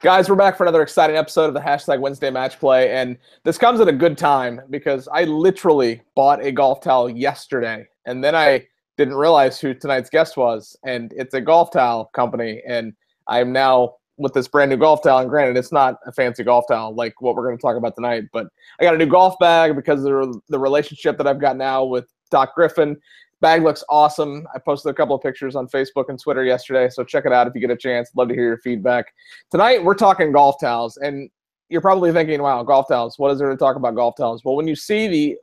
Guys, we're back for another exciting episode of the Hashtag Wednesday Match Play, and this comes at a good time because I literally bought a golf towel yesterday, and then I didn't realize who tonight's guest was, and it's a golf towel company, and I am now with this brand new golf towel, and granted, it's not a fancy golf towel like what we're going to talk about tonight, but I got a new golf bag because of the relationship that I've got now with Doc Griffin. Bag looks awesome. I posted a couple of pictures on Facebook and Twitter yesterday, so check it out if you get a chance. Love to hear your feedback. Tonight, we're talking golf towels, and you're probably thinking, wow, golf towels, what is there to talk about golf towels? Well, when you see the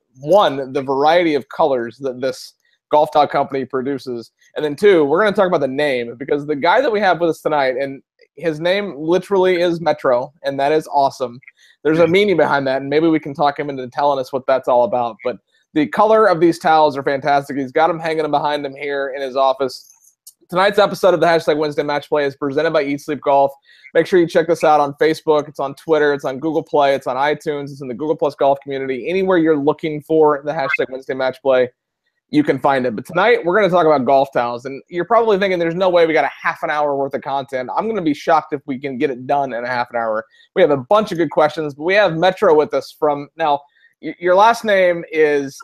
variety of colors that this golf towel company produces, and then two, we're going to talk about the name, because the guy that we have with us tonight, and his name literally is Metro, and that is awesome. There's a meaning behind that, and maybe we can talk him into telling us what that's all about, but the color of these towels are fantastic. He's got them hanging behind him here in his office. Tonight's episode of the Hashtag Wednesday Match Play is presented by Eat Sleep Golf. Make sure you check this out on Facebook. It's on Twitter. It's on Google Play. It's on iTunes. It's in the Google Plus Golf community. Anywhere you're looking for the Hashtag Wednesday Match Play, you can find it. But tonight, we're going to talk about golf towels. And you're probably thinking there's no way we got a half an hour worth of content. I'm going to be shocked if we can get it done in a half an hour. We have a bunch of good questions, but we have Metro with us from now. Your last name is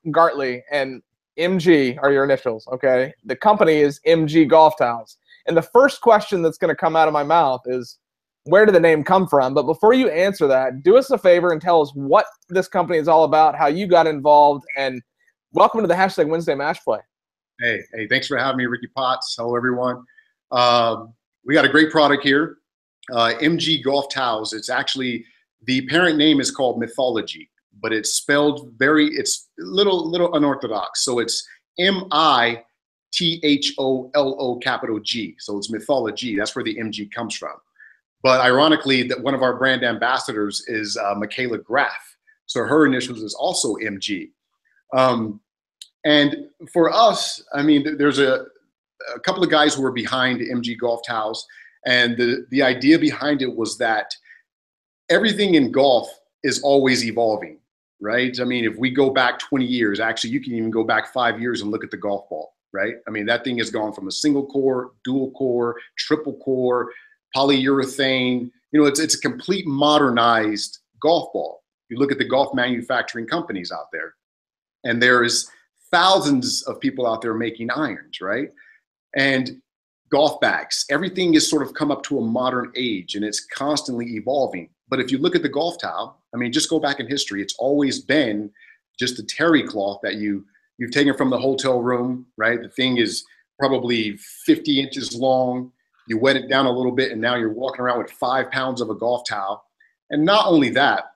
Gartley, and MG are your initials, okay? The company is MG Golf Towels. And the first question that's going to come out of my mouth is, where did the name come from? But before you answer that, do us a favor and tell us what this company is all about, how you got involved, and welcome to the Hashtag Wednesday Match Play. Hey, thanks for having me, Ricky Potts. Hello, everyone. We got a great product here, MG Golf Towels. It's actually, the parent name is called Mythology, but it's spelled it's a little unorthodox. So it's MITHOLO capital G. So it's Mythology. That's where the MG comes from. But ironically, that one of our brand ambassadors is Michaela Graff. So her initials is also MG. And for us, I mean, there's a couple of guys who were behind MG Golf Towels. And the idea behind it was that everything in golf is always evolving. Right? I mean, if we go back 20 years, actually, you can even go back 5 years and look at the golf ball, right? I mean, that thing has gone from a single core, dual core, triple core, polyurethane. You know, it's a complete modernized golf ball. You look at the golf manufacturing companies out there, and there's thousands of people out there making irons, right? And golf bags, everything has sort of come up to a modern age, and it's constantly evolving. But if you look at the golf towel, I mean, just go back in history, it's always been just a terry cloth that you've taken from the hotel room, right? The thing is probably 50 inches long. You wet it down a little bit, and now you're walking around with 5 pounds of a golf towel. And not only that,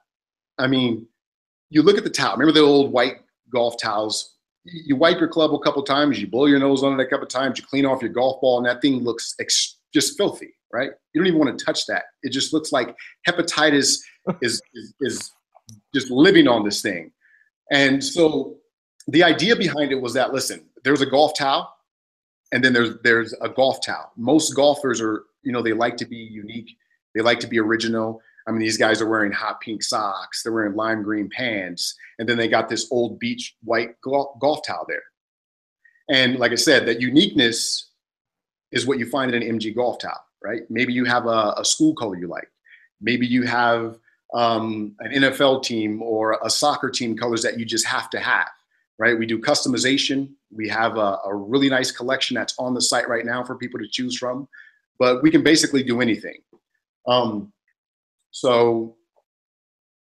I mean, you look at the towel. Remember the old white golf towels? You wipe your club a couple times, you blow your nose on it a couple times, you clean off your golf ball, and that thing looks just filthy, right? You don't even want to touch that. It just looks like hepatitis is just living on this thing. And so the idea behind it was that, listen, there's a golf towel, and then there's a golf towel. Most golfers are, you know, they like to be unique. They like to be original. I mean, these guys are wearing hot pink socks. They're wearing lime green pants. And then they got this old beach white golf towel there. And like I said, that uniqueness is what you find in an MG golf towel, right? Maybe you have a school color you like. Maybe you have an NFL team or a soccer team colors that you just have to have, right? We do customization. We have a really nice collection that's on the site right now for people to choose from, but we can basically do anything. So,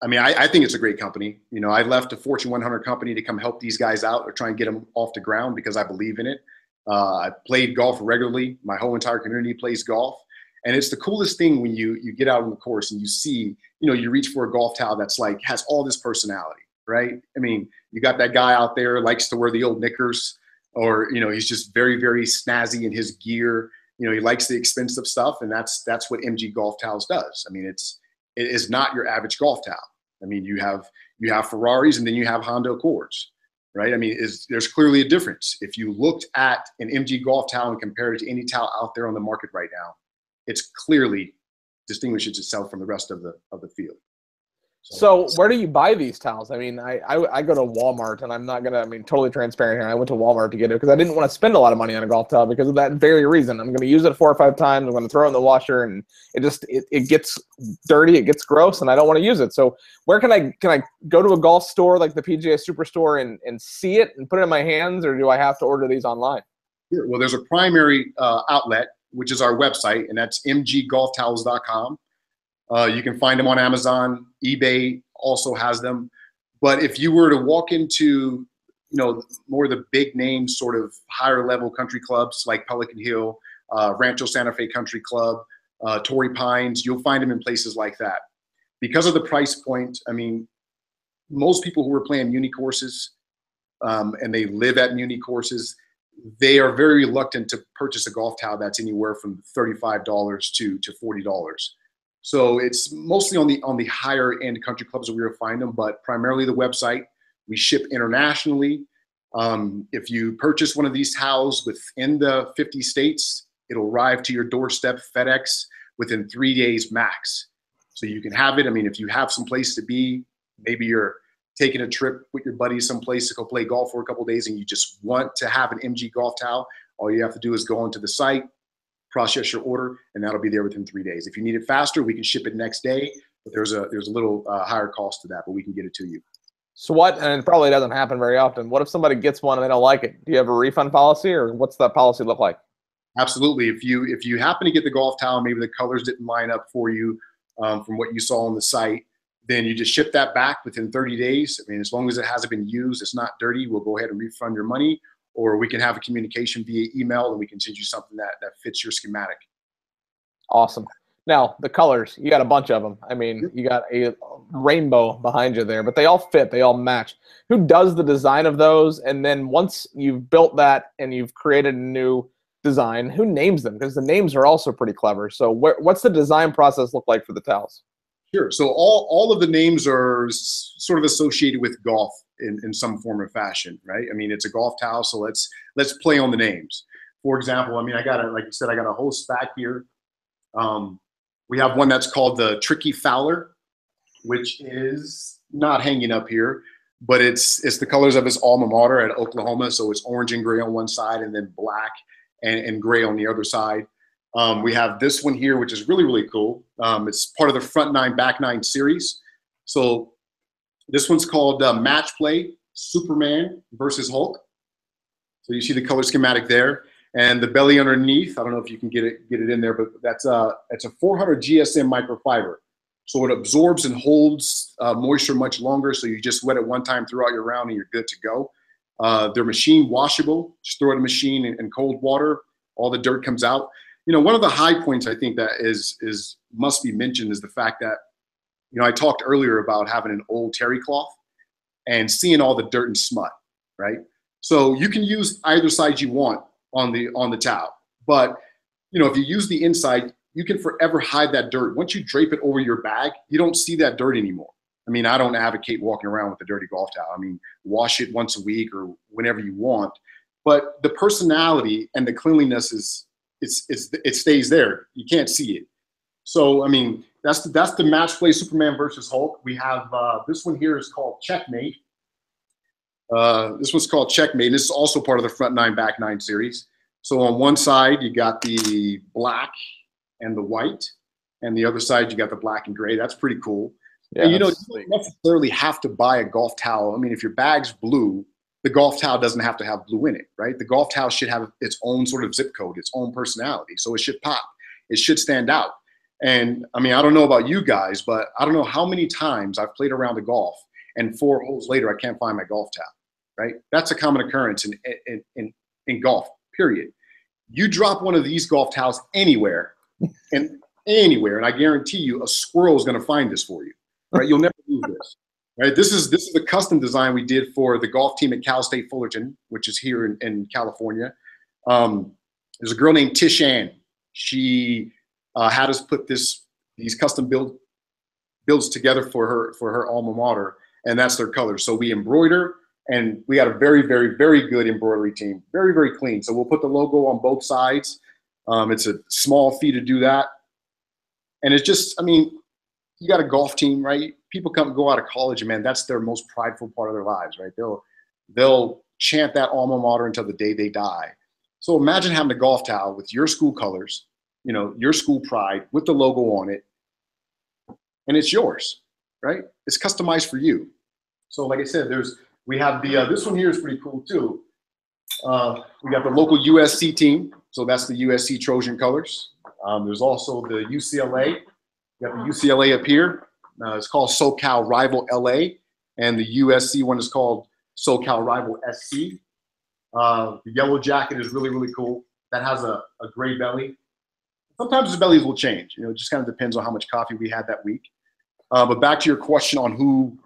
I mean, I think it's a great company. You know, I left a Fortune 100 company to come help these guys out or try and get them off the ground because I believe in it. I played golf regularly. My whole entire community plays golf. And it's the coolest thing when you get out on the course and you see, you know, you reach for a golf towel that's like, has all this personality, right? I mean, you got that guy out there, likes to wear the old knickers, or, you know, he's just very, very snazzy in his gear. You know, he likes the expensive stuff, and that's what MG Golf Towels does. I mean, it is not your average golf towel. I mean, you have Ferraris, and then you have Honda Accords, right? I mean, there's clearly a difference. If you looked at an MG golf towel and compared it to any towel out there on the market right now, it's clearly distinguishes itself from the rest of the field. So where do you buy these towels? I mean, I go to Walmart, and I'm not gonna. I mean, totally transparent here. I went to Walmart to get it because I didn't want to spend a lot of money on a golf towel because of that very reason. I'm gonna use it 4 or 5 times. I'm gonna throw it in the washer, and it gets dirty, it gets gross, and I don't want to use it. So where can I go to a golf store like the PGA Superstore and see it and put it in my hands, or do I have to order these online? Sure. Well, there's a primary outlet, which is our website, and that's mggolftowels.com. You can find them on Amazon. eBay also has them. But if you were to walk into, more of the big name, sort of higher level country clubs like Pelican Hill, Rancho Santa Fe Country Club, Torrey Pines, you'll find them in places like that. Because of the price point, I mean, most people who are playing muni courses and they live at muni courses, they are very reluctant to purchase a golf towel that's anywhere from $35 to $40. So it's mostly on the higher end country clubs that we will find them, but primarily the website. We ship internationally. If you purchase one of these towels within the 50 states, it'll arrive to your doorstep, FedEx, within 3 days max. So you can have it. I mean, if you have some place to be, maybe you're taking a trip with your buddies someplace to go play golf for a couple of days and you just want to have an MG golf towel, all you have to do is go onto the site, process your order, and that'll be there within 3 days. If you need it faster, we can ship it next day, but there's a little higher cost to that, but we can get it to you. So what, and it probably doesn't happen very often, what if somebody gets one and they don't like it? Do you have a refund policy, or what's that policy look like? Absolutely. If you happen to get the golf towel, maybe the colors didn't line up for you from what you saw on the site, then you just ship that back within 30 days. I mean, as long as it hasn't been used, it's not dirty, we'll go ahead and refund your money, or we can have a communication via email and we can send you something that fits your schematic. Awesome. Now, the colors, you got a bunch of them. I mean, you got a rainbow behind you there, but they all fit, they all match. Who does the design of those? And then once you've built that and you've created a new design, who names them? Because the names are also pretty clever. So what's the design process look like for the towels? Sure. So all of the names are sort of associated with golf in some form or fashion, right? I mean, it's a golf towel, so let's play on the names. For example, I mean, like you said, I got a whole stack here. We have one that's called the Tricky Fowler, which is not hanging up here, but it's the colors of his alma mater at Oklahoma. So it's orange and gray on one side, and then black and gray on the other side. We have this one here, which is really, really cool. It's part of the Front Nine, Back Nine series. So this one's called Match Play Superman versus Hulk. So you see the color schematic there. And the belly underneath, I don't know if you can get it in there, but it's a 400 GSM microfiber. So it absorbs and holds moisture much longer. So you just wet it one time throughout your round and you're good to go. They're machine washable. Just throw it in a machine in cold water. All the dirt comes out. One of the high points I think that must be mentioned is the fact that, I talked earlier about having an old terry cloth and seeing all the dirt and smut, right? So you can use either side you want on the towel, but if you use the inside, you can forever hide that dirt. Once you drape it over your bag, you don't see that dirt anymore. I mean, I don't advocate walking around with a dirty golf towel. I mean, wash it once a week or whenever you want, but the personality and the cleanliness it stays there. You can't see it. So I mean, that's the Match Play Superman versus Hulk. We have this one here is called Checkmate. This one's called Checkmate. This is also part of the Front Nine, Back Nine series. So on one side, you got the black and the white, and the other side, you got the black and gray. That's pretty cool. Yeah, and you don't necessarily have to buy a golf towel. I mean, if your bag's blue, the golf towel doesn't have to have blue in it, right? The golf towel should have its own sort of zip code, its own personality. So it should pop. It should stand out. And I mean, I don't know about you guys, but I don't know how many times I've played around the golf and 4 holes later, I can't find my golf towel. Right? That's a common occurrence in golf, period. You drop one of these golf towels anywhere, and I guarantee you a squirrel is going to find this for you, right? You'll never lose this, right? This is a custom design we did for the golf team at Cal State Fullerton, which is here in California. There's a girl named Tish Ann. She had us put these custom builds together for her alma mater, and that's their color. So we embroider. And we got a very, very, very good embroidery team. Very, very clean. So we'll put the logo on both sides. It's a small fee to do that. And it's just, I mean, you got a golf team, right? people go out of college, and man, that's their most prideful part of their lives, right? They'll chant that alma mater until the day they die. So imagine having a golf towel with your school colors, you know, your school pride with the logo on it, and it's yours, right? It's customized for you. So like I said, we have the this one here is pretty cool too. We got the local USC team, so that's the USC Trojan colors. There's also the UCLA. We got the UCLA up here. It's called SoCal Rival LA, and the USC one is called SoCal Rival SC. The yellow jacket is really, really cool. That has a gray belly. Sometimes the bellies will change. You know, it just kind of depends on how much coffee we had that week. But back to your question on who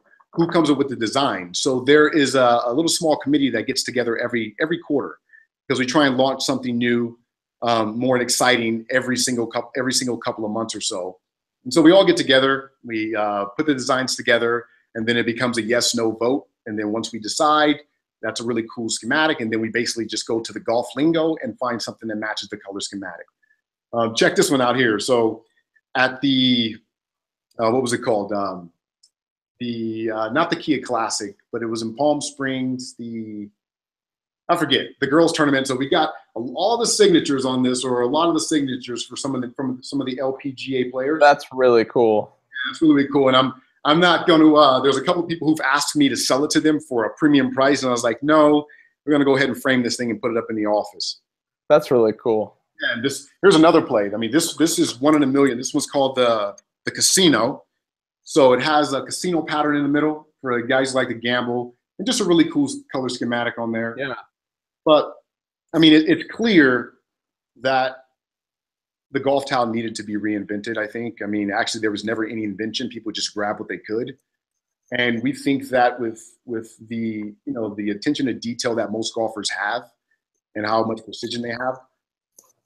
comes up with the design. So there is a little small committee that gets together every quarter, because we try and launch something new, more and exciting every single couple of months or so. And so we all get together, we put the designs together, and then it becomes a yes/no vote. And then once we decide, that's a really cool schematic. And then we basically just go to the golf lingo and find something that matches the color schematic. Check this one out here. So at the, what was it called? Not the Kia Classic, but it was in Palm Springs, I forget, the girls tournament. So we got all the signatures on this, or a lot of the signatures for from some of the LPGA players. That's really cool. Yeah, that's really, really cool. And I'm not going to, there's a couple of people who've asked me to sell it to them for a premium price. And I was like, no, we're going to go ahead and frame this thing and put it up in the office. That's really cool. Yeah, and here's another plate. I mean, this is one in a million. This one's called the Casino. So it has a casino pattern in the middle for guys who like to gamble, and just a really cool color schematic on there. Yeah. But I mean, it's clear that the golf towel needed to be reinvented, I think. I mean, actually, there was never any invention. People just grabbed what they could. And we think that with the, you know, the attention to detail that most golfers have and how much precision they have,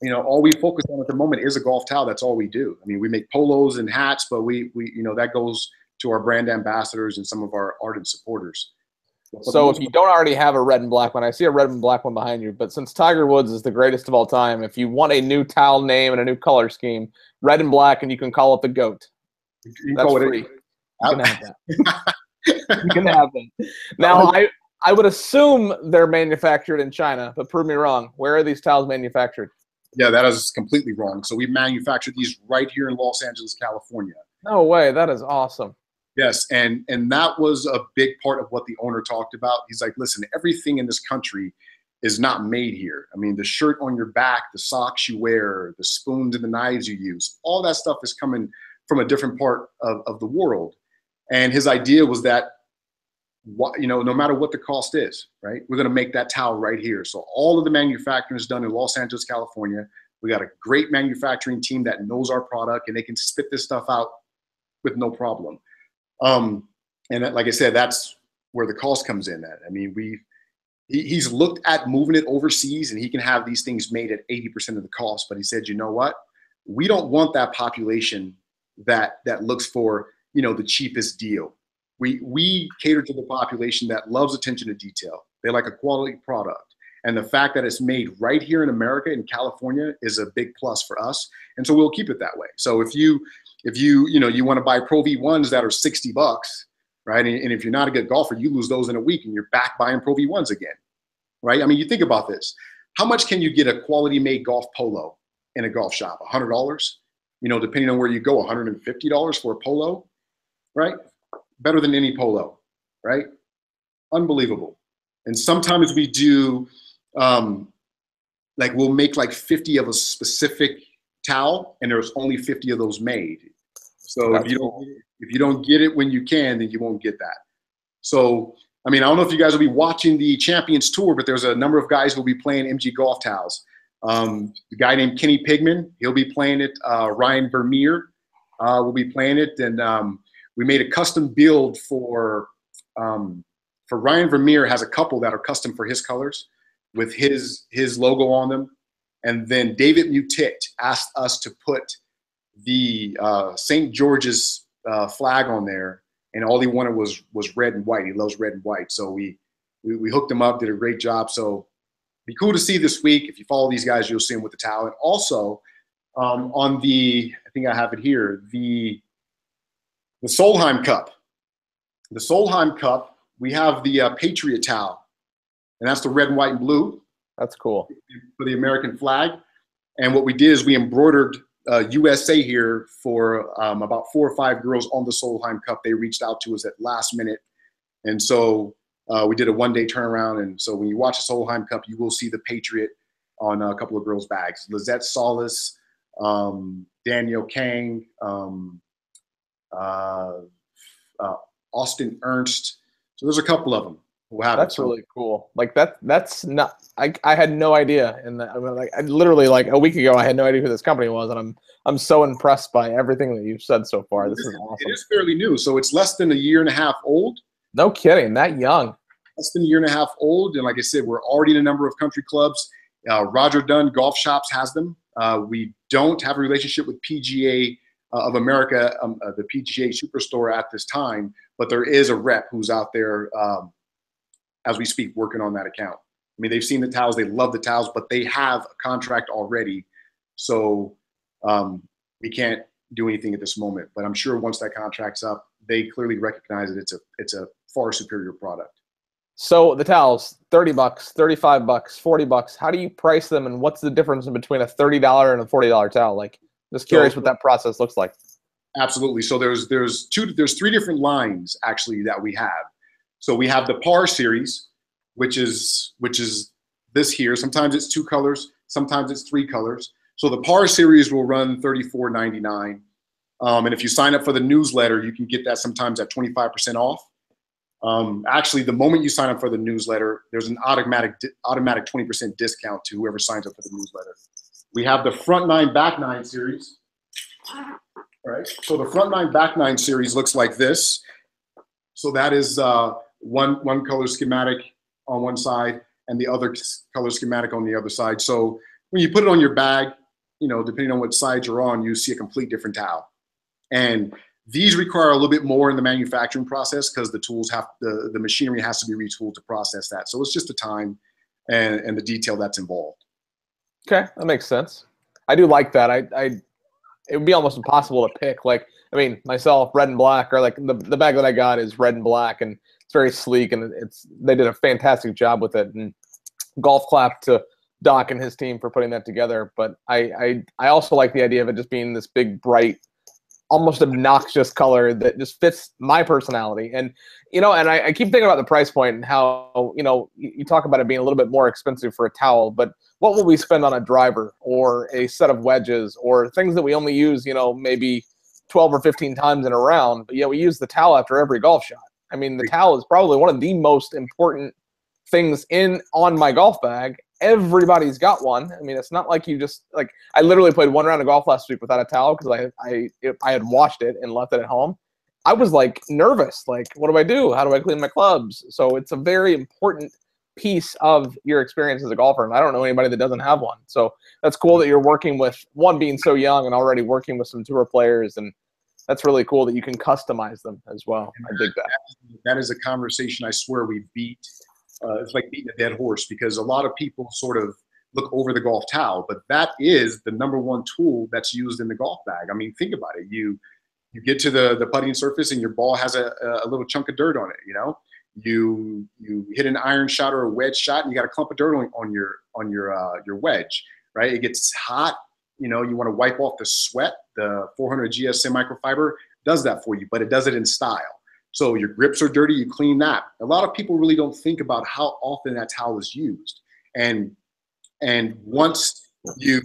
you know, all we focus on at the moment is a golf towel. That's all we do. I mean, we make polos and hats, but we you know, that goes to our brand ambassadors and some of our ardent supporters. So if you don't already have a red and black one, I see a red and black one behind you, but since Tiger Woods is the greatest of all time, if you want a new towel name and a new color scheme, red and black, and you can call it the GOAT. That's free. You can have that. You can have that. Now, I would assume they're manufactured in China, but prove me wrong. Where are these towels manufactured? Yeah, that is completely wrong. So we manufactured these right here in Los Angeles, California. No way. That is awesome. Yes, and that was a big part of what the owner talked about. He's like, listen, everything in this country is not made here. I mean, the shirt on your back, the socks you wear, the spoons and the knives you use, all that stuff is coming from a different part of the world. And his idea was that, you know, no matter what the cost is, right, we're going to make that towel right here. So all of the manufacturing is done in Los Angeles, California. We got a great manufacturing team that knows our product, and they can spit this stuff out with no problem. And like I said, that's where the cost comes in at. I mean, he's looked at moving it overseas, and he can have these things made at 80% of the cost. But he said, you know what? We don't want that population that looks for, you know, the cheapest deal. We cater to the population that loves attention to detail. They like a quality product. And the fact that it's made right here in America, in California, is a big plus for us. And so we'll keep it that way. So if you want to buy Pro V1s that are $60, right? And if you're not a good golfer, you lose those in a week and you're back buying Pro V1s again, right? I mean, you think about this. How much can you get a quality made golf polo in a golf shop? $100? You know, depending on where you go, $150 for a polo, right? Better than any polo, right? Unbelievable. And sometimes we do, like we'll make like 50 of a specific towel, and there's only 50 of those made. So if you don't get it when you can, then you won't get that. So, I mean, I don't know if you guys will be watching the Champions Tour, but there's a number of guys who will be playing MG golf towels. The guy named Kenny Pigman, he'll be playing it. Ryan Vermeer will be playing it. And we made a custom build for Ryan Vermeer. Has a couple that are custom for his colors with his logo on them. And then David Mutit asked us to put the St. George's flag on there, and all he wanted was red and white. He loves red and white. So we hooked him up, did a great job. So be cool to see this week. If you follow these guys, you'll see them with the towel. And also on the, I think I have it here, the Solheim Cup. The Solheim Cup, we have the Patriot towel, and that's the red, and white, and blue. That's cool. For the American flag. And what we did is we embroidered USA here for about 4 or 5 girls on the Solheim Cup. They reached out to us at last minute. And so we did a one-day turnaround. And so when you watch the Solheim Cup, you will see the Patriot on a couple of girls' bags. Lizette Solis, Danielle Kang, Austin Ernst. So there's a couple of them. That's really cool. Like that's not. I had no idea, and I mean, like I literally like a week ago I had no idea who this company was, and I'm so impressed by everything that you've said so far. This is awesome. It is fairly new, so it's less than a year and a half old. No kidding, that young. Less than a year and a half old, and like I said, we're already in a number of country clubs. Roger Dunn Golf Shops has them. We don't have a relationship with PGA of America, the PGA Superstore at this time, but there is a rep who's out there. As we speak, working on that account. I mean, they've seen the towels, they love the towels, but they have a contract already. So we can't do anything at this moment, but I'm sure once that contract's up, they clearly recognize that it's a far superior product. So the towels, $30, $35, $40. How do you price them, and what's the difference in between a $30 and a $40 towel? Like, just curious what that process looks like. Absolutely. So there's 3 different lines actually that we have. So we have the Par series, which is this here. Sometimes it's 2 colors, sometimes it's 3 colors. So the Par series will run $34.99. And if you sign up for the newsletter, you can get that sometimes at 25% off. Actually, the moment you sign up for the newsletter, there's an automatic 20% discount to whoever signs up for the newsletter. We have the Front 9 Back 9 series. All right. So the Front 9 Back 9 series looks like this. So that is one color schematic on one side and the other color schematic on the other side. So when you put it on your bag, you know, depending on what side you're on, you see a complete different towel. And these require a little bit more in the manufacturing process because the tools the machinery has to be retooled to process that. So it's just the time and the detail that's involved. Okay, that makes sense. I do like that. It would be almost impossible to pick. Like, I mean, myself, red and black, or like the bag that I got is red and black, and it's very sleek, and they did a fantastic job with it. And golf clap to Doc and his team for putting that together. But I also like the idea of it just being this big, bright, almost obnoxious color that just fits my personality. And, you know, and I keep thinking about the price point and how, you know, you talk about it being a little bit more expensive for a towel, but what will we spend on a driver or a set of wedges or things that we only use, you know, maybe 12 or 15 times in a round, but yeah, we use the towel after every golf shot. I mean, the towel is probably one of the most important things on my golf bag. Everybody's got one. I mean, it's not like you just like. I literally played 1 round of golf last week without a towel because I had washed it and left it at home. I was like nervous. Like, what do I do? How do I clean my clubs? So it's a very important piece of your experience as a golfer, and I don't know anybody that doesn't have one. So that's cool that you're working with one being so young and already working with some tour players, and that's really cool that you can customize them as well. I dig that. That is a conversation I swear we beat. It's like beating a dead horse because a lot of people sort of look over the golf towel, but that is the #1 tool that's used in the golf bag. I mean, think about it. You get to the putting surface and your ball has a little chunk of dirt on it. You know, you hit an iron shot or a wedge shot and you got a clump of dirt on your wedge, right? It gets hot. You know, you want to wipe off the sweat. The 400 GSM microfiber does that for you, but it does it in style. So your grips are dirty, you clean that. A lot of people really don't think about how often that towel is used. And once you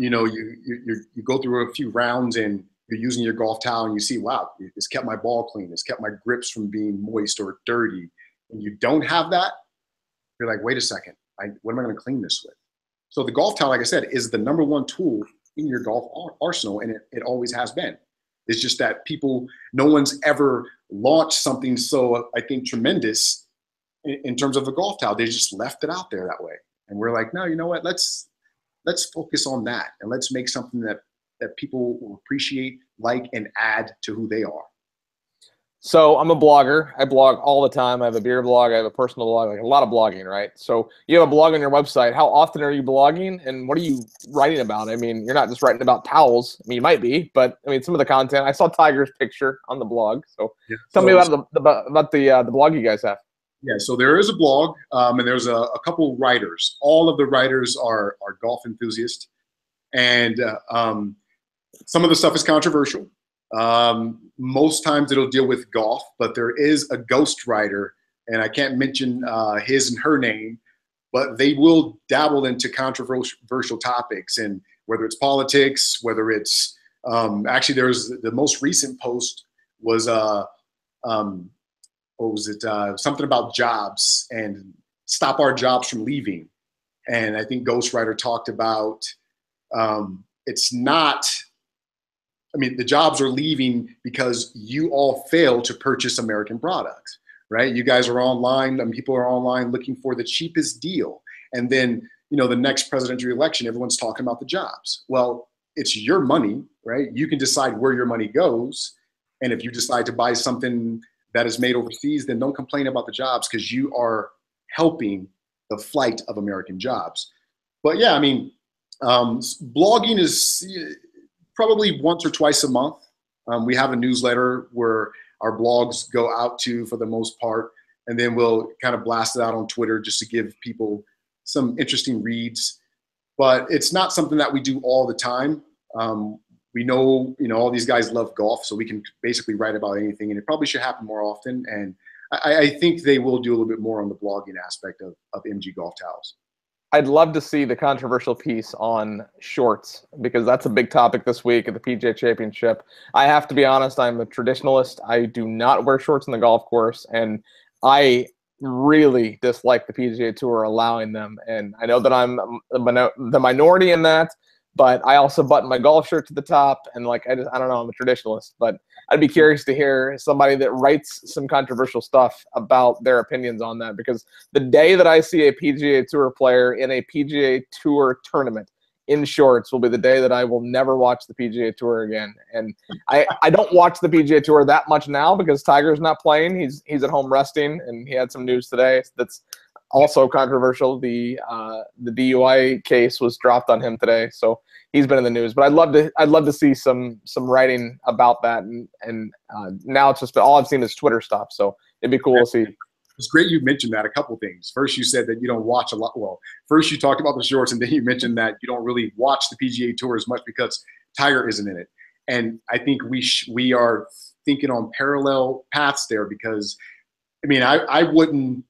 go through a few rounds and you're using your golf towel and you see, wow, it's kept my ball clean, it's kept my grips from being moist or dirty, and you don't have that, you're like, wait a second, what am I going to clean this with? So the golf towel, like I said, is the #1 tool in your golf arsenal, and it always has been. It's just that no one's ever launched something so, I think, tremendous in terms of a golf towel. They just left it out there that way. And we're like, no, you know what? Let's focus on that. And let's make something that people will appreciate, like, and add to who they are. So I'm a blogger. I blog all the time. I have a beer blog. I have a personal blog, like a lot of blogging, right? So you have a blog on your website. How often are you blogging, and what are you writing about? I mean, you're not just writing about towels. I mean, you might be, but I mean, some of the content. I saw Tiger's picture on the blog. So Yeah. tell me about the blog you guys have. Yeah, so there is a blog, and there's a couple writers. All of the writers are golf enthusiasts, and some of the stuff is controversial. Most times it'll deal with golf, but there is a ghost writer, and I can't mention his and her name, but they will dabble into controversial topics, and whether it's politics, whether it's actually there's the most recent post was what was it? Something about jobs and stop our jobs from leaving. And I think Ghostwriter talked about it's not, I mean, the jobs are leaving because you all fail to purchase American products, right? You guys are online and people are online looking for the cheapest deal. And then, you know, the next presidential election, everyone's talking about the jobs. Well, it's your money, right? You can decide where your money goes. And if you decide to buy something that is made overseas, then don't complain about the jobs because you are helping the flight of American jobs. But yeah, I mean, blogging is probably once or twice a month. We have a newsletter where our blogs go out to for the most part, and then we'll kind of blast it out on Twitter just to give people some interesting reads. But it's not something that we do all the time. We know, you know, all these guys love golf, so we can basically write about anything, and it probably should happen more often. And I think they will do a little bit more on the blogging aspect of MG Golf Towels. I'd love to see the controversial piece on shorts because that's a big topic this week at the PGA Championship. I have to be honest, I'm a traditionalist. I do not wear shorts on the golf course, and I really dislike the PGA Tour allowing them. And I know that I'm the minority in that, but I also button my golf shirt to the top, and like I don't know, I'm a traditionalist, but I'd be curious to hear somebody that writes some controversial stuff about their opinions on that, because the day that I see a PGA Tour player in a PGA Tour tournament in shorts will be the day that I will never watch the PGA Tour again. And I don't watch the PGA Tour that much now because Tiger's not playing. He's at home resting, and he had some news today that's also controversial. The DUI case was dropped on him today, so he's been in the news. But I'd love to see some writing about that. And now it's just all I've seen is Twitter stuff. So it'd be cool to see. It's great you mentioned that. A couple things. First, you said that you don't watch a lot. Well, first you talked about the shorts, and then you mentioned that you don't really watch the PGA Tour as much because Tiger isn't in it. And I think we are thinking on parallel paths there because, I mean, I wouldn't.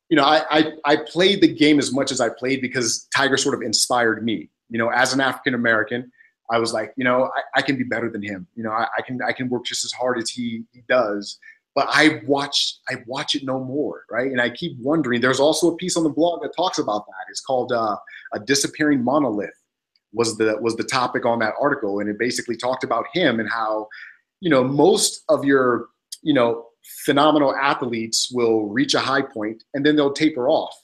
You know, I played the game as much as I played because Tiger sort of inspired me. You know, as an African American, I was like, you know, I can be better than him. You know, I can work just as hard as he does. But I watch it no more, right? And I keep wondering. There's also a piece on the blog that talks about that. It's called "A Disappearing Monolith." Was the topic on that article, and it basically talked about him and how, you know, most of your, you know, phenomenal athletes will reach a high point and then they'll taper off.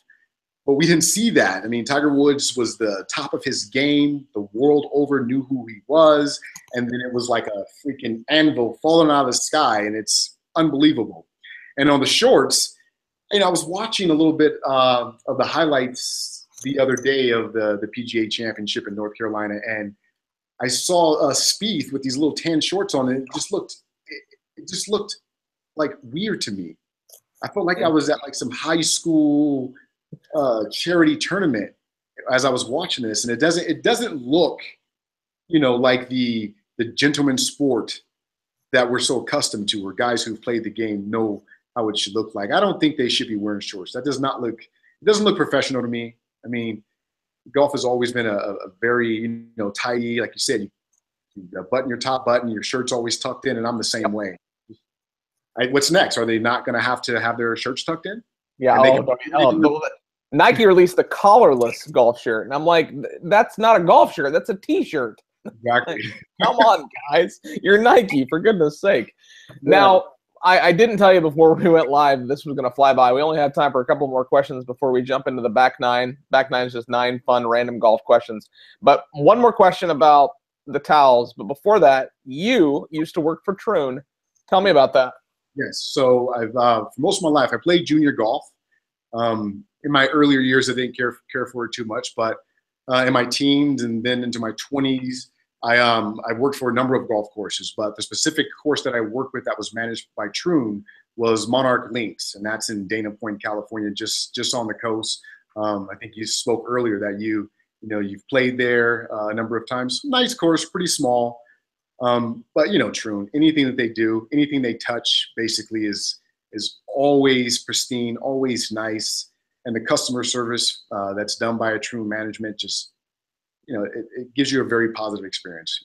But we didn't see that. I mean, Tiger Woods was the top of his game. The world over knew who he was. And then it was like a freaking anvil falling out of the sky, and it's unbelievable. And on the shorts, you know, I was watching a little bit of the highlights the other day of the PGA Championship in North Carolina, and I saw Spieth with these little tan shorts on, and it just looked like weird to me. I felt like I was at like some high school charity tournament as I was watching this, and it doesn't look, you know, like the gentleman sport that we're so accustomed to, where guys who've played the game know how it should look like. I don't think they should be wearing shorts. It doesn't look professional to me. I mean, golf has always been a very, you know, tidy, like you said, you button your top button, your shirt's always tucked in, and I'm the same way. What's next? Are they not going to have their shirts tucked in? Yeah. Nike released the collarless golf shirt, and I'm like, that's not a golf shirt. That's a T-shirt. Exactly. Come on, guys. You're Nike, for goodness sake. Yeah. Now, I didn't tell you before we went live this was going to fly by. We only have time for a couple more questions before we jump into the back nine. Back nine is just 9 fun, random golf questions. But one more question about the towels. But before that, you used to work for Troon. Tell me about that. Yes. So I've for most of my life I played junior golf. In my earlier years, I didn't care for it too much, but in my teens and then into my 20s, I worked for a number of golf courses. But the specific course that I worked with that was managed by Troon was Monarch Links, and that's in Dana Point, California, just on the coast. I think you spoke earlier that you've played there a number of times. Nice course, pretty small. But Troon, anything that they do, anything they touch, basically is always pristine, always nice, and the customer service that's done by a Troon management just, it gives you a very positive experience.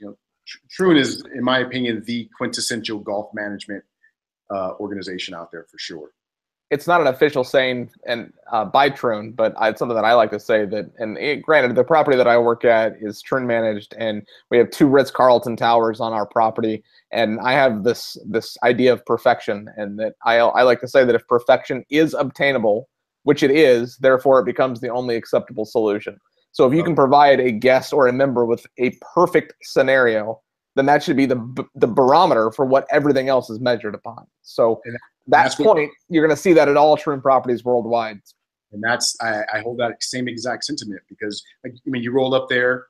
Troon is, in my opinion, the quintessential golf management organization out there for sure. It's not an official saying and by Troon, but it's something that I like to say that, and granted, the property that I work at is Troon managed, and we have 2 Ritz-Carlton towers on our property, and I have this idea of perfection, and that I like to say that if perfection is obtainable, which it is, therefore it becomes the only acceptable solution. So if you can provide a guest or a member with a perfect scenario, then that should be the barometer for what everything else is measured upon. So that's point, you're going to see that at all Troon properties worldwide. And I hold that same exact sentiment because, you roll up there,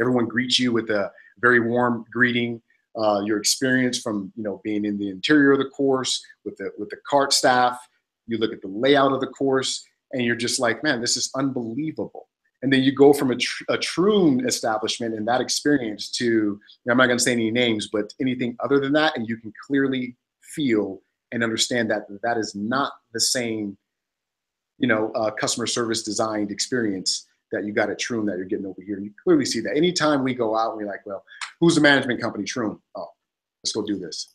everyone greets you with a very warm greeting. Your experience from, being in the interior of the course with the cart staff, you look at the layout of the course and you're just like, man, this is unbelievable. And then you go from a Troon establishment and that experience to, I'm not going to say any names, but anything other than that, and you can clearly feel and understand that that is not the same, customer service designed experience that you got at Troon that you're getting over here. You clearly see that. Anytime we go out, we're like, well, who's the management company? Troon. Oh, let's go do this.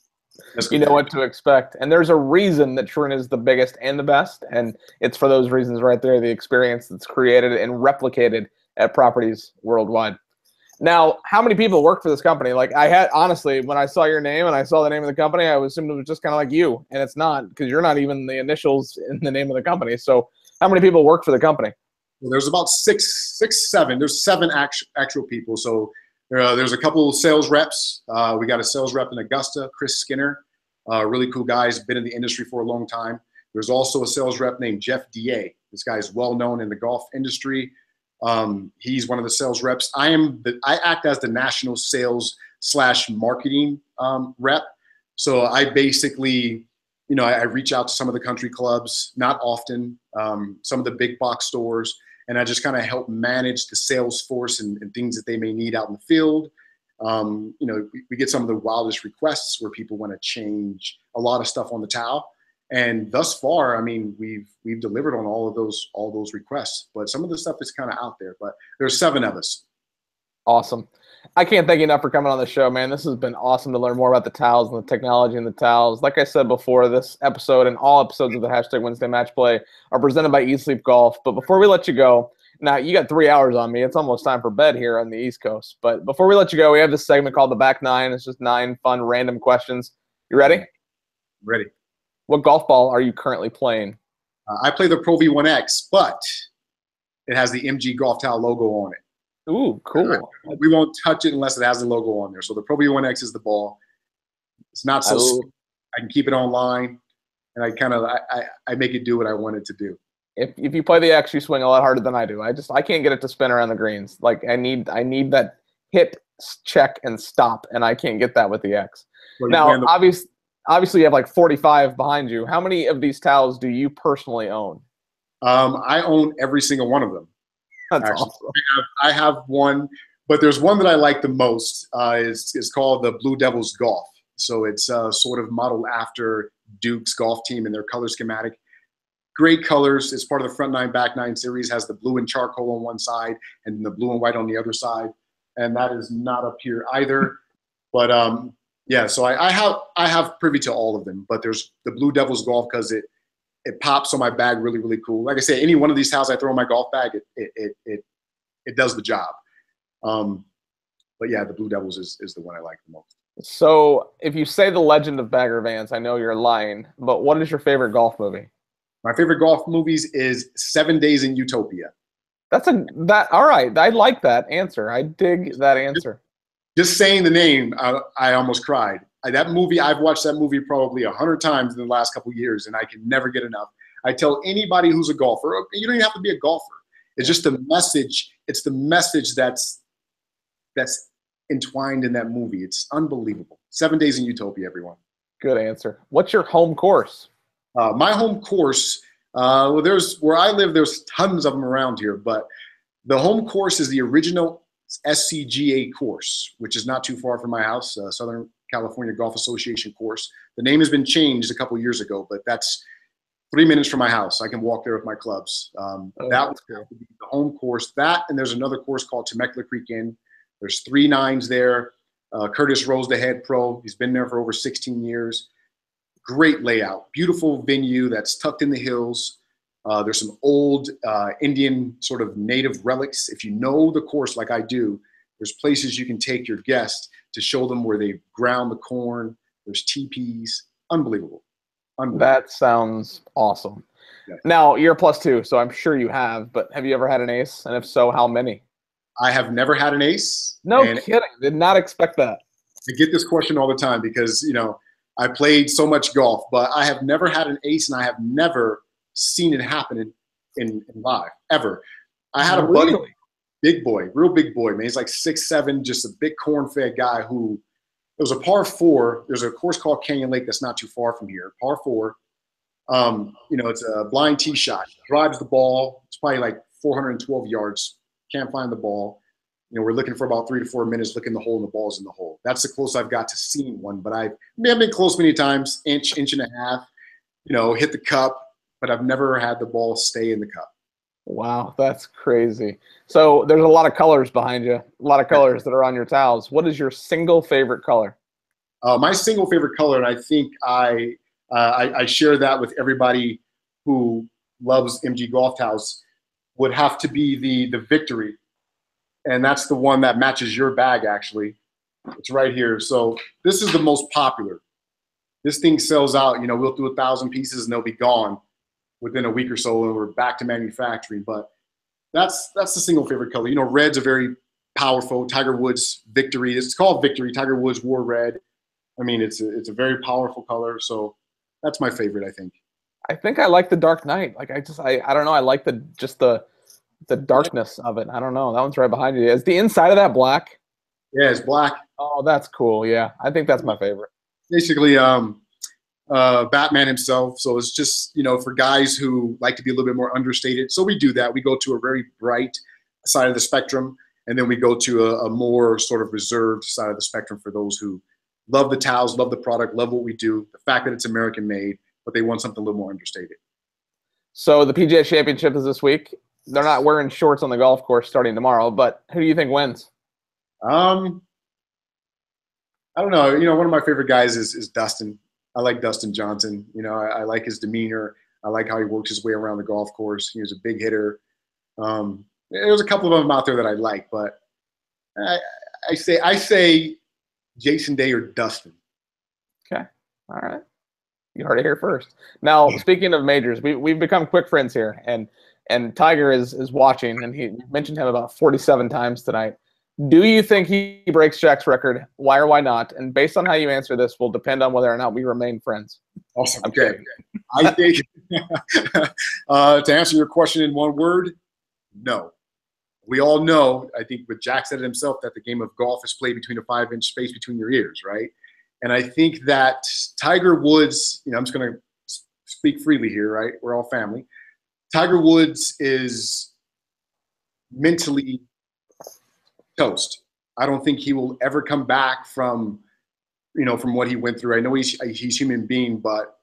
You know what to expect. And there's a reason that Troon is the biggest and the best. And it's for those reasons right there, the experience that's created and replicated at properties worldwide. Now, how many people work for this company? Like honestly, when I saw your name and I saw the name of the company, I assumed it was just kind of like you. And it's not, because you're not even the initials in the name of the company. So how many people work for the company? Well, there's about seven. There's 7 actual people. So there's a couple of sales reps. We got a sales rep in Augusta, Chris Skinner, really cool guy. He's been in the industry for a long time. There's also a sales rep named Jeff DA. This guy is well known in the golf industry. He's one of the sales reps. I act as the national sales / marketing rep. So I basically, I reach out to some of the country clubs, not often, some of the big box stores, and I just kind of help manage the sales force and things that they may need out in the field. We get some of the wildest requests where people want to change a lot of stuff on the towel. And thus far, we've delivered on all those requests. But some of the stuff is kind of out there. But there's 7 of us. Awesome. I can't thank you enough for coming on the show, man. This has been awesome to learn more about the towels and the technology in the towels. Like I said before, this episode and all episodes of the Hashtag Wednesday Match Play are presented by Eat Sleep Golf. But before we let you go, now you got 3 hours on me. It's almost time for bed here on the East Coast. But before we let you go, we have this segment called the Back 9. It's just 9 fun, random questions. You ready? Ready. What golf ball are you currently playing? I play the Pro V1X, but it has the MG Golf Towel logo on it. Ooh, cool. We won't touch it unless it has the logo on there. So the Pro V1X is the ball. It's not so sweet. I can keep it online, and I make it do what I want it to do. If you play the X, you swing a lot harder than I do. I can't get it to spin around the greens. Like I need that hit, check, and stop, and I can't get that with the X. Well, now, obviously, you have like 45 behind you. How many of these towels do you personally own? I own every single one of them. That's awesome. I have one, but there's one that I like the most. It's called the Blue Devils Golf. So it's sort of modeled after Duke's golf team and their color schematic. Great colors. It's part of the Front 9, Back 9 series. Has the blue and charcoal on one side and the blue and white on the other side. And that is not up here either. But yeah, so I have privy to all of them. But there's the Blue Devils Golf because it pops on my bag really, really cool. Like I say, any one of these towels I throw in my golf bag, it does the job. But yeah, the Blue Devils is the one I like the most. So if you say The Legend of Bagger Vance, I know you're lying, but what is your favorite golf movie? My favorite golf movies is 7 Days in Utopia. All right. I like that answer. I dig that answer. Just saying the name, I almost cried. That movie, I've watched that movie probably 100 times in the last couple of years, and I can never get enough. I tell anybody who's a golfer, you don't even have to be a golfer. It's just the message. It's the message that's entwined in that movie. It's unbelievable. 7 Days in Utopia, everyone. Good answer. What's your home course? My home course, well, there's where I live, there's tons of them around here, but the home course is the original SCGA course, which is not too far from my house, Southern California Golf Association course. The name has been changed a couple years ago, but that's 3 minutes from my house. I can walk there with my clubs. That would be the home course. That, and there's another course called Temecula Creek Inn. There's 3 nines there. Curtis Rose, the head pro. He's been there for over 16 years. Great layout. Beautiful venue that's tucked in the hills. There's some old Indian sort of native relics. If you know the course like I do, there's places you can take your guests to show them where they ground the corn. There's teepees. Unbelievable. That sounds awesome. Yeah. Now, you're a +2, so I'm sure you have, but have you ever had an ace? And if so, how many? I have never had an ace. No kidding. Did not expect that. I get this question all the time because, you know, I played so much golf, but I have never had an ace, and I have never seen it happen in live, ever. I had a buddy, big boy, real big boy, man. He's like 6'7", just a big corn-fed guy who, it was a par 4. There's a course called Canyon Lake that's not too far from here, par 4. You know, it's a blind tee shot. Drives the ball. It's probably like 412 yards. Can't find the ball. You know, we're looking for about 3 to 4 minutes, looking the hole, and the ball's in the hole. That's the closest I've got to seeing one. But I've been close many times, inch and a half, you know, hit the cup, but I've never had the ball stay in the cup. Wow, that's crazy. So there's a lot of colors behind you, a lot of colors that are on your towels. What is your single favorite color? My single favorite color, and I think I share that with everybody who loves MG golf towels, would have to be the Victory. And that's the one that matches your bag, actually. It's right here. So this is the most popular. This thing sells out. You know, we'll do 1,000 pieces and they'll be gone within a week or so, and we're back to manufacturing. But that's the single favorite color. You know, red's a very powerful. Tiger Woods Victory. It's called Victory. Tiger Woods wore red. I mean, it's a very powerful color. So that's my favorite, I think. I think I like the Dark Knight. Like I don't know. I like the darkness of it. I don't know. That one's right behind you. Is the inside of that black? Yeah, it's black. Oh, that's cool. Yeah, I think that's my favorite. Basically, Batman himself. So it's just, you know, for guys who like to be a little bit more understated. So we do that. We go to a very bright side of the spectrum, and then we go to a more sort of reserved side of the spectrum for those who love the towels, love the product, love what we do, the fact that it's American made, but they want something a little more understated. So the PGA Championship is this week. They're not wearing shorts on the golf course starting tomorrow, but who do you think wins? I don't know. You know, one of my favorite guys is Dustin. I like Dustin Johnson. You know, I like his demeanor. I like how he works his way around the golf course. He was a big hitter. There's a couple of them out there that I like, but I say Jason Day or Dustin. Okay. All right. You heard it here first. Now, speaking of majors, we've become quick friends here, and Tiger is watching, and he mentioned him about 47 times tonight. Do you think he breaks Jack's record? Why or why not? And based on how you answer this will depend on whether or not we remain friends. Awesome. Okay. I think to answer your question in one word, no. We all know, I think what Jack said it himself, that the game of golf is played between a 5-inch space between your ears, right? And I think that Tiger Woods, you know, I'm just going to speak freely here, right? We're all family. Tiger Woods is mentally toast. I don't think he will ever come back from, you know, from what he went through. I know he's a human being, but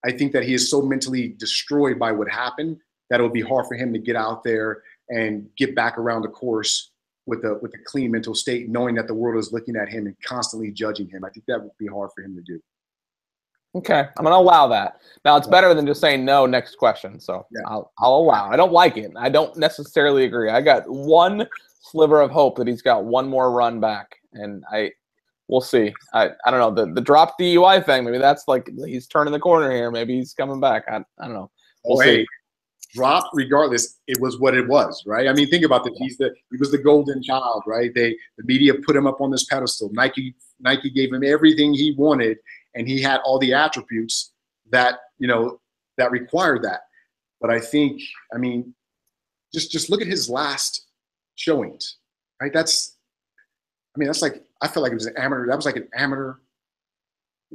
I think that he is so mentally destroyed by what happened that it'll be hard for him to get out there and get back around the course with a clean mental state, knowing that the world is looking at him and constantly judging him. I think that would be hard for him to do. Okay, I'm going to allow that. Now, it's better than just saying no, next question. So yeah. I'll allow. I don't like it. I don't necessarily agree. I got one sliver of hope that he's got one more run back, and we'll see. I don't know. The drop DUI thing, maybe that's like he's turning the corner here. Maybe he's coming back. I don't know. We'll see. dropped regardless. It was what it was, right? I mean, think about this. He was the golden child, right? The media put him up on this pedestal. Nike gave him everything he wanted, and he had all the attributes that, that required that. But I think, I mean, just look at his last showings, right? That's like, I feel like it was an amateur. That was like an amateur,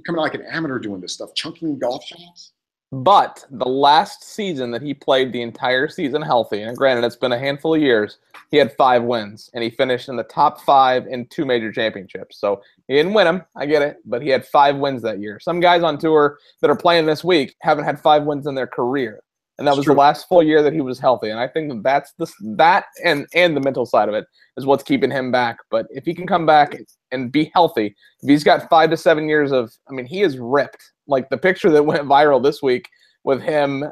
coming out like an amateur doing this stuff, chunking golf shots. But the last season that he played the entire season healthy, and granted it's been a handful of years, he had 5 wins, and he finished in the top 5 in 2 major championships. So he didn't win them, I get it, but he had 5 wins that year. Some guys on tour that are playing this week haven't had 5 wins in their career, and that was the last full year that he was healthy. And I think that and the mental side of it is what's keeping him back. But if he can come back and be healthy, if he's got 5 to 7 years of, I mean, he is ripped. Like the picture that went viral this week with him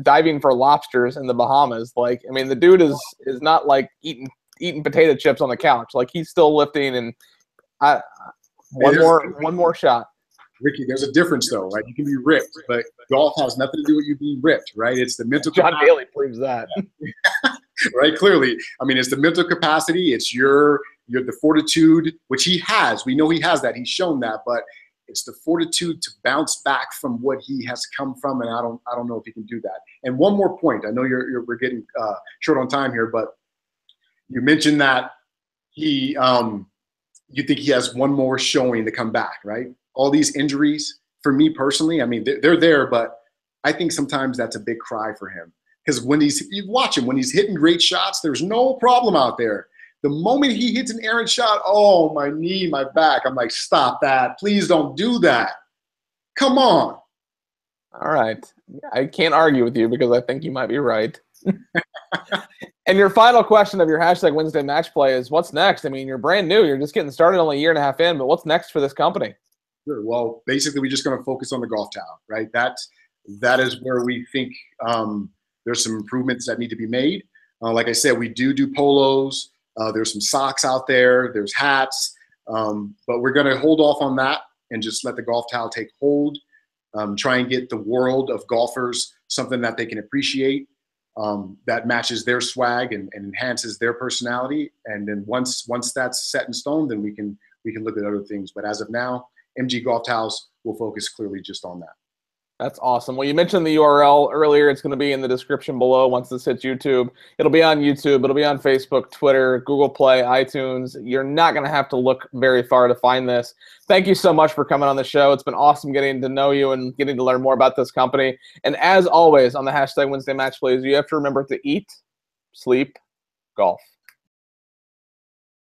diving for lobsters in the Bahamas. Like, I mean, the dude is not like eating potato chips on the couch. Like, he's still lifting, and one more shot. Ricky, there's a difference though, right? You can be ripped, but golf has nothing to do with you being ripped, right? It's the mental John Daly proves that. Right, clearly. I mean, it's the mental capacity, it's the fortitude, which he has. We know he has that. He's shown that, but it's the fortitude to bounce back from what he has come from, and I don't know if he can do that. And one more point. I know we're getting short on time here, but you mentioned that you think he has one more showing to come back, right? All these injuries, for me personally, I mean, they're there, but I think sometimes that's a big cry for him, because you watch him when he's hitting great shots, there's no problem out there. The moment he hits an errant shot, oh, my knee, my back. I'm like, stop that. Please don't do that. Come on. All right. I can't argue with you because I think you might be right. And your final question of your hashtag Wednesday match play is, what's next? I mean, you're brand new. You're just getting started, only a year and a half in, but what's next for this company? Sure. Well, basically, we're just going to focus on the golf towel, right? That is where we think there's some improvements that need to be made. Like I said, we do polos. There's some socks out there. There's hats. But we're going to hold off on that and just let the golf towel take hold. Try and get the world of golfers something that they can appreciate, that matches their swag and enhances their personality. And then once that's set in stone, then we can look at other things. But as of now, MG Golf Towels will focus clearly just on that. That's awesome. Well, you mentioned the URL earlier. It's going to be in the description below once this hits YouTube. It'll be on YouTube. It'll be on Facebook, Twitter, Google Play, iTunes. You're not going to have to look very far to find this. Thank you so much for coming on the show. It's been awesome getting to know you and getting to learn more about this company. And as always, on the hashtag Wednesday Match Plays, you have to remember to eat, sleep, golf.